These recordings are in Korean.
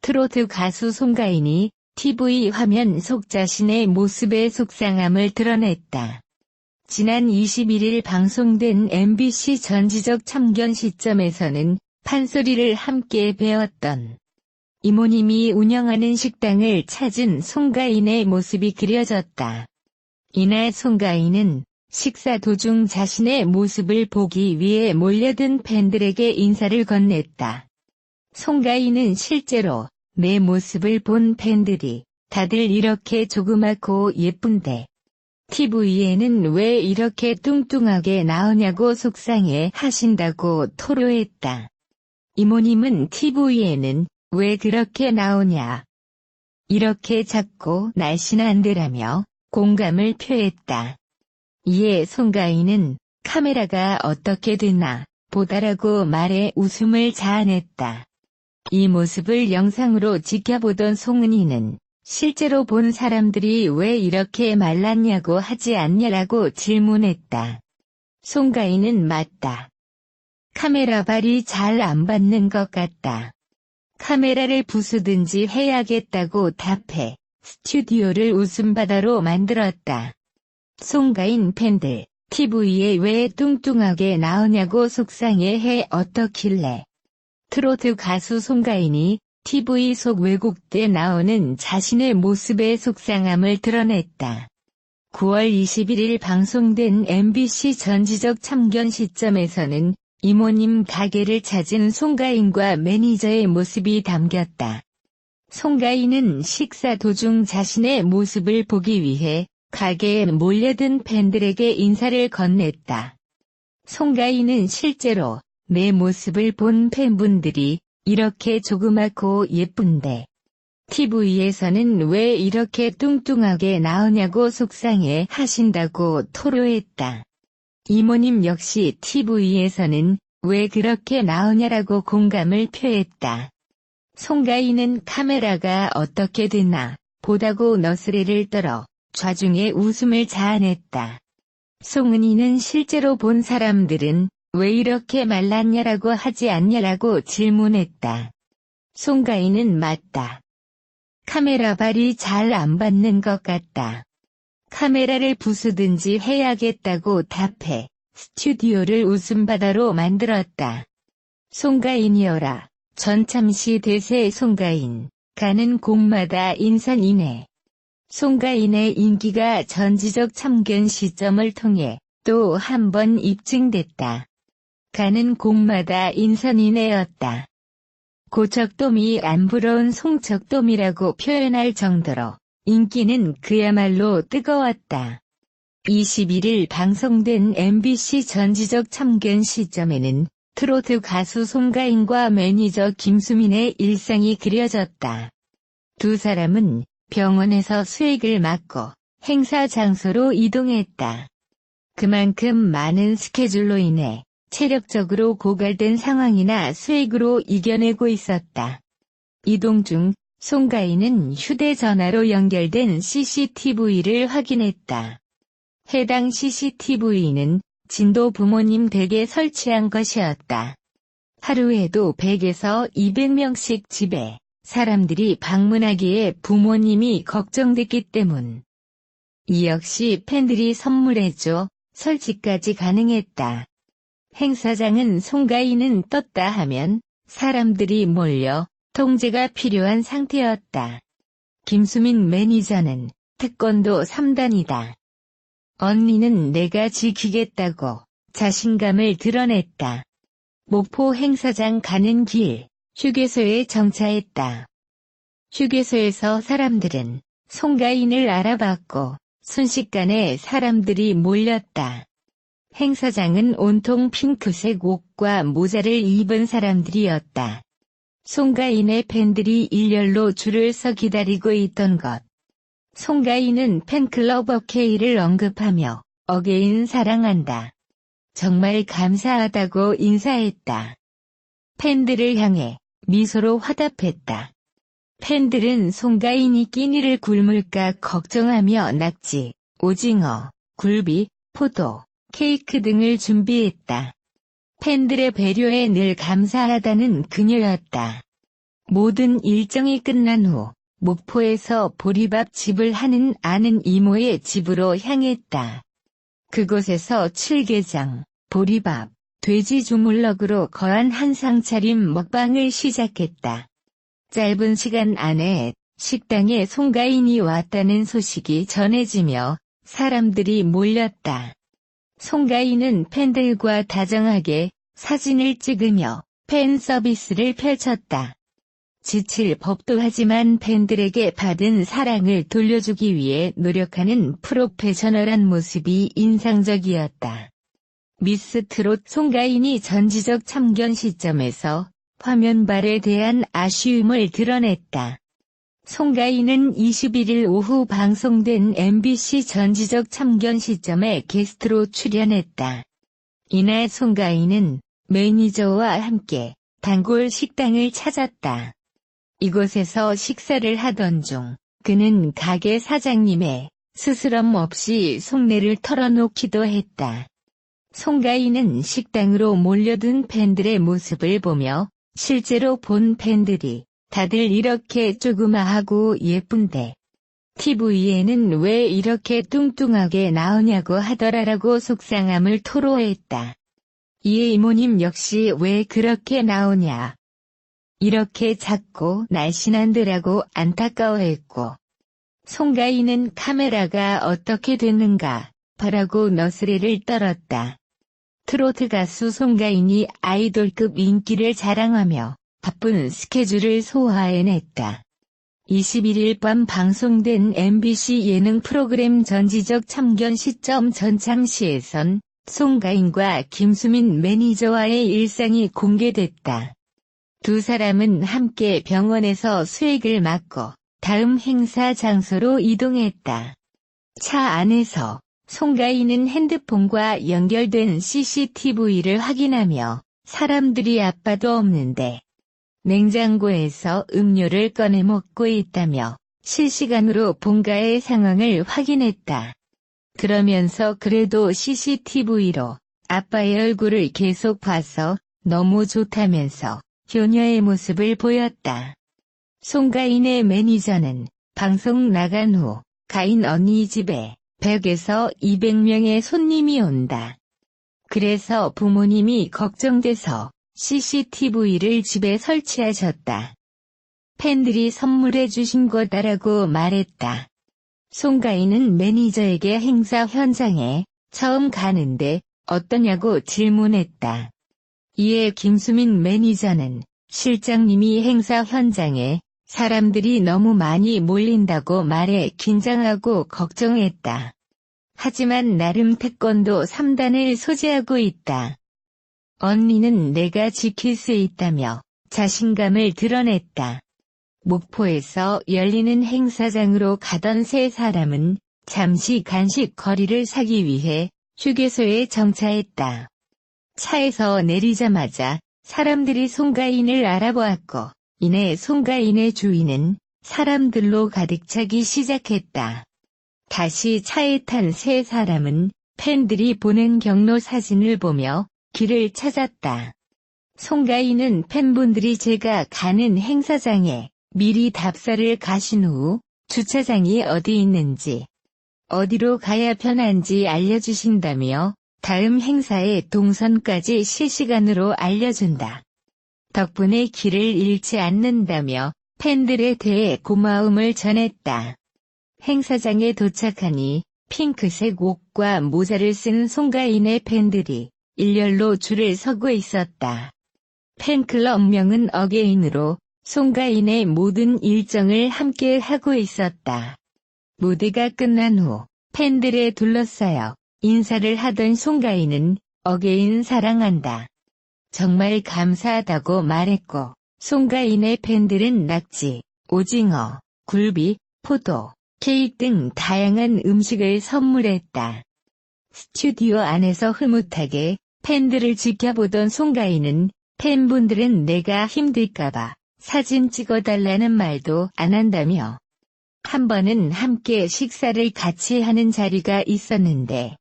트로트 가수 송가인이 TV 화면 속 자신의 모습의 속상함을 드러냈다. 지난 21일 방송된 MBC 전지적 참견 시점에서는 판소리를 함께 배웠던 이모님이 운영하는 식당을 찾은 송가인의 모습이 그려졌다. 이날 송가인은 식사 도중 자신의 모습을 보기 위해 몰려든 팬들에게 인사를 건넸다. 송가인은 실제로 내 모습을 본 팬들이 다들 이렇게 조그맣고 예쁜데 TV에는 왜 이렇게 뚱뚱하게 나오냐고 속상해 하신다고 토로했다. 이모님은 TV에는 왜 그렇게 나오냐. 이렇게 작고 날씬한데라며 공감을 표했다. 이에 송가인은 카메라가 어떻게 되나 보다라고 말해 웃음을 자아냈다. 이 모습을 영상으로 지켜보던 송은이는 실제로 본 사람들이 왜 이렇게 말랐냐고 하지 않냐라고 질문했다. 송가인은 맞다. 카메라 발이 잘 안 받는 것 같다. 카메라를 부수든지 해야겠다고 답해 스튜디오를 웃음바다로 만들었다. 송가인 팬들, TV에 왜 뚱뚱하게 나오냐고 속상해해 어떻길래. 트로트 가수 송가인이 TV 속 왜곡돼 나오는 자신의 모습의 속상함을 드러냈다. 9월 21일 방송된 MBC 전지적 참견 시점에서는 이모님 가게를 찾은 송가인과 매니저의 모습이 담겼다. 송가인은 식사 도중 자신의 모습을 보기 위해 가게에 몰려든 팬들에게 인사를 건넸다. 송가인은 실제로 내 모습을 본 팬분들이 이렇게 조그맣고 예쁜데 TV에서는 왜 이렇게 뚱뚱하게 나오냐고 속상해 하신다고 토로했다. 이모님 역시 TV에서는 왜 그렇게 나오냐라고 공감을 표했다. 송가인은 카메라가 어떻게 되나 보다고 너스레를 떨어 좌중에 웃음을 자아냈다. 송은이는 실제로 본 사람들은 왜 이렇게 말랐냐라고 하지 않냐라고 질문했다. 송가인은 맞다. 카메라 발이 잘 안 받는 것 같다. 카메라를 부수든지 해야겠다고 답해 스튜디오를 웃음바다로 만들었다. 송가인이여라. 전참시 대세 송가인. 가는 곳마다 인산이네. 송가인의 인기가 전지적 참견 시점을 통해 또 한 번 입증됐다. 가는 곳마다 인선이네였다. 고척돔이 안 부러운 송척돔이라고 표현할 정도로 인기는 그야말로 뜨거웠다. 21일 방송된 MBC 전지적 참견 시점에는 트로트 가수 송가인과 매니저 김수민의 일상이 그려졌다. 두 사람은 병원에서 수액을 맞고 행사 장소로 이동했다. 그만큼 많은 스케줄로 인해 체력적으로 고갈된 상황이나 수액으로 이겨내고 있었다. 이동 중 송가인은 휴대전화로 연결된 CCTV를 확인했다. 해당 CCTV는 진도 부모님 댁에 설치한 것이었다. 하루에도 100에서 200명씩 집에 사람들이 방문하기에 부모님이 걱정됐기 때문. 이 역시 팬들이 선물해줘 설치까지 가능했다. 행사장은 송가인은 떴다 하면 사람들이 몰려 통제가 필요한 상태였다. 김수민 매니저는 태권도 3단이다. 언니는 내가 지키겠다고 자신감을 드러냈다. 목포 행사장 가는 길, 휴게소에 정차했다. 휴게소에서 사람들은 송가인을 알아봤고 순식간에 사람들이 몰렸다. 행사장은 온통 핑크색 옷과 모자를 입은 사람들이었다. 송가인의 팬들이 일렬로 줄을 서 기다리고 있던 것. 송가인은 팬클럽 어케이를 언급하며 어게인 사랑한다. 정말 감사하다고 인사했다. 팬들을 향해 미소로 화답했다. 팬들은 송가인이 끼니를 굶을까 걱정하며 낙지, 오징어, 굴비, 포도, 케이크 등을 준비했다. 팬들의 배려에 늘 감사하다는 그녀였다. 모든 일정이 끝난 후 목포에서 보리밥 집을 하는 아는 이모의 집으로 향했다. 그곳에서 칠개장, 보리밥, 돼지 주물럭으로 거한 한상 차림 먹방을 시작했다. 짧은 시간 안에 식당에 송가인이 왔다는 소식이 전해지며 사람들이 몰렸다. 송가인은 팬들과 다정하게 사진을 찍으며 팬 서비스를 펼쳤다. 지칠 법도 하지만 팬들에게 받은 사랑을 돌려주기 위해 노력하는 프로페셔널한 모습이 인상적이었다. 미스 트롯 송가인이 전지적 참견 시점에서 화면발에 대한 아쉬움을 드러냈다. 송가인은 21일 오후 방송된 MBC 전지적 참견 시점에 게스트로 출연했다. 이날 송가인은 매니저와 함께 단골 식당을 찾았다. 이곳에서 식사를 하던 중 그는 가게 사장님의 스스럼 없이 속내를 털어놓기도 했다. 송가인은 식당으로 몰려든 팬들의 모습을 보며 실제로 본 팬들이 다들 이렇게 조그마하고 예쁜데 TV에는 왜 이렇게 뚱뚱하게 나오냐고 하더라라고 속상함을 토로했다. 이에 이모님 역시 왜 그렇게 나오냐. 이렇게 작고 날씬한데라고 안타까워했고 송가인은 카메라가 어떻게 됐는가 바라고 너스레를 떨었다. 트로트 가수 송가인이 아이돌급 인기를 자랑하며 바쁜 스케줄을 소화해냈다. 21일 밤 방송된 MBC 예능 프로그램 전지적 참견 시점 전창시에선 송가인과 김수민 매니저와의 일상이 공개됐다. 두 사람은 함께 병원에서 수액을 맞고 다음 행사 장소로 이동했다. 차 안에서 송가인은 핸드폰과 연결된 CCTV를 확인하며 사람들이 아빠도 없는데 냉장고에서 음료를 꺼내 먹고 있다며 실시간으로 본가의 상황을 확인했다. 그러면서 그래도 CCTV로 아빠의 얼굴을 계속 봐서 너무 좋다면서 효녀의 모습을 보였다. 송가인의 매니저는 방송 나간 후 가인 언니 집에 100에서 200명의 손님이 온다. 그래서 부모님이 걱정돼서 CCTV를 집에 설치하셨다. 팬들이 선물해 주신 거다라고 말했다. 송가인은 매니저에게 행사 현장에 처음 가는데 어떠냐고 질문했다. 이에 김수민 매니저는 실장님이 행사 현장에 사람들이 너무 많이 몰린다고 말해 긴장하고 걱정했다. 하지만 나름 태권도 3단을 소지하고 있다. 언니는 내가 지킬 수 있다며 자신감을 드러냈다. 목포에서 열리는 행사장으로 가던 세 사람은 잠시 간식 거리를 사기 위해 휴게소에 정차했다. 차에서 내리자마자 사람들이 송가인을 알아보았고 이내 송가인의 주위는 사람들로 가득 차기 시작했다. 다시 차에 탄 세 사람은 팬들이 보낸 경로 사진을 보며 길을 찾았다. 송가인은 팬분들이 제가 가는 행사장에 미리 답사를 가신 후 주차장이 어디 있는지, 어디로 가야 편한지 알려주신다며 다음 행사의 동선까지 실시간으로 알려준다. 덕분에 길을 잃지 않는다며 팬들에 대해 고마움을 전했다. 행사장에 도착하니 핑크색 옷과 모자를 쓴 송가인의 팬들이 일렬로 줄을 서고 있었다. 팬클럽명은 어게인으로 송가인의 모든 일정을 함께 하고 있었다. 무대가 끝난 후 팬들에 둘러싸여 인사를 하던 송가인은 어게인 사랑한다. 정말 감사하다고 말했고 송가인의 팬들은 낙지, 오징어, 굴비, 포도, 케이크 등 다양한 음식을 선물했다. 스튜디오 안에서 흐뭇하게 팬들을 지켜보던 송가인은 팬분들은 내가 힘들까봐 사진 찍어달라는 말도 안 한다며 한 번은 함께 식사를 같이 하는 자리가 있었는데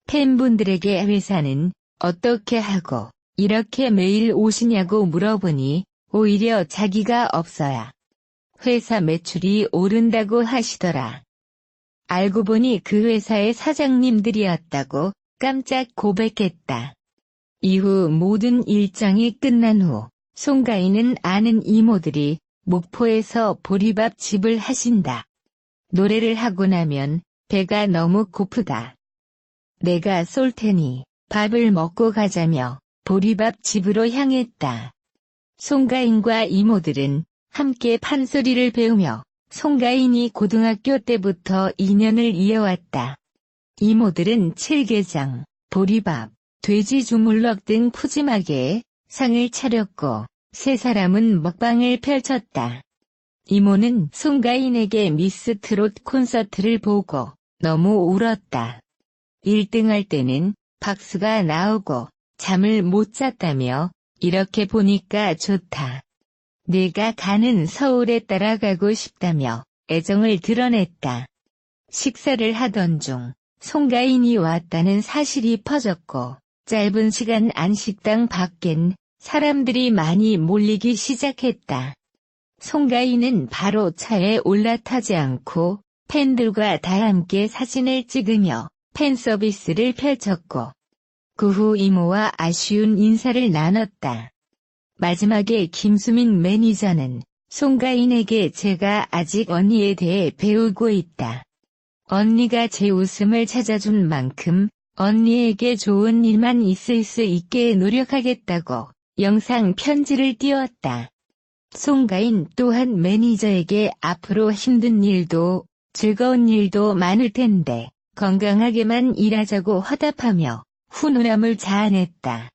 팬분들에게 회사는 어떻게 하고 이렇게 매일 오시냐고 물어보니 오히려 자기가 없어야 회사 매출이 오른다고 하시더라. 알고 보니 그 회사의 사장님들이었다고 깜짝 고백했다. 이후 모든 일정이 끝난 후 송가인은 아는 이모들이 목포에서 보리밥 집을 하신다. 노래를 하고 나면 배가 너무 고프다. 내가 쏠 테니 밥을 먹고 가자며 보리밥 집으로 향했다. 송가인과 이모들은 함께 판소리를 배우며 송가인이 고등학교 때부터 인연을 이어왔다. 이모들은 칠개장, 보리밥, 돼지 주물럭 등 푸짐하게 상을 차렸고 세 사람은 먹방을 펼쳤다. 이모는 송가인에게 미스 트롯 콘서트를 보고 너무 울었다. 1등할 때는 박수가 나오고 잠을 못 잤다며 이렇게 보니까 좋다. 내가 가는 서울에 따라가고 싶다며 애정을 드러냈다. 식사를 하던 중 송가인이 왔다는 사실이 퍼졌고 짧은 시간 안 식당 밖엔 사람들이 많이 몰리기 시작했다. 송가인은 바로 차에 올라타지 않고 팬들과 다 함께 사진을 찍으며 팬 서비스를 펼쳤고 그 후 이모와 아쉬운 인사를 나눴다. 마지막에 김수민 매니저는 송가인에게 제가 아직 언니에 대해 배우고 있다. 언니가 제 웃음을 찾아준 만큼 언니에게 좋은 일만 있을 수 있게 노력하겠다고 영상 편지를 띄웠다. 송가인 또한 매니저에게 앞으로 힘든 일도 즐거운 일도 많을 텐데 건강하게만 일하자고 화답하며 훈훈함을 자아냈다.